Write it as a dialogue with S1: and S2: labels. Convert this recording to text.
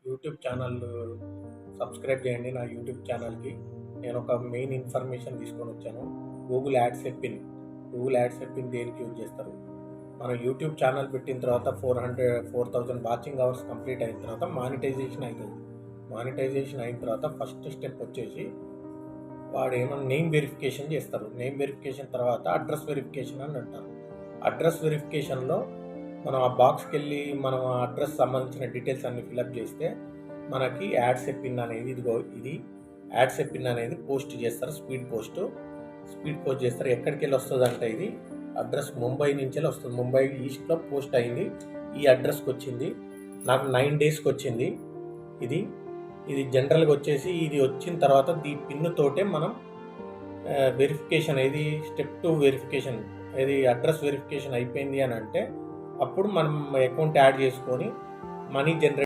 S1: YouTube channel subscribe చేయండి. నా YouTube ఛానల్కి నేను ఒక మెయిన్ ఇన్ఫర్మేషన్ తీసుకొని వచ్చాను. గూగుల్ యాడ్స్ పిన్ దేనికి యూజ్ చేస్తారు? మనం యూట్యూబ్ ఛానల్ పెట్టిన తర్వాత 4,000 వాచింగ్ అవర్స్ కంప్లీట్ అయిన తర్వాత మానిటైజేషన్ అవుతుంది. మానిటైజేషన్ అయిన తర్వాత ఫస్ట్ స్టెప్ వచ్చేసి వాడు ఏమన్నా నేమ్ వెరిఫికేషన్ చేస్తారు. నేమ్ వెరిఫికేషన్ తర్వాత అడ్రస్ వెరిఫికేషన్ అని అంటారు. అడ్రస్ వెరిఫికేషన్లో మనం ఆ బాక్స్కి వెళ్ళి మనం ఆ అడ్రస్ సంబంధించిన డీటెయిల్స్ అన్ని ఫిలప్ చేస్తే మనకి యాడ్స్ పిన్ అనేది ఇది యాడ్స్ పిన్ అనేది పోస్ట్ చేస్తారు. స్పీడ్ పోస్ట్ చేస్తారు. ఎక్కడికి వెళ్ళి వస్తుంది అంటే ఇది అడ్రస్ ముంబై నుంచి వస్తుంది. ముంబై ఈస్ట్లో పోస్ట్ అయింది. ఈ అడ్రస్కి వచ్చింది. నాకు 9 డేస్కి వచ్చింది. ఇది జనరల్గా వచ్చేసి ఇది వచ్చిన తర్వాత ఈ పిన్ తోటే మనం వెరిఫికేషన్ ఏది స్టెప్ 2 వెరిఫికేషన్ ఏది అడ్రస్ వెరిఫికేషన్ అయిపోయింది అని అంటే అప్పుడు మనం అకౌంట్ యాడ్ చేసుకొని మనీ జనరేట్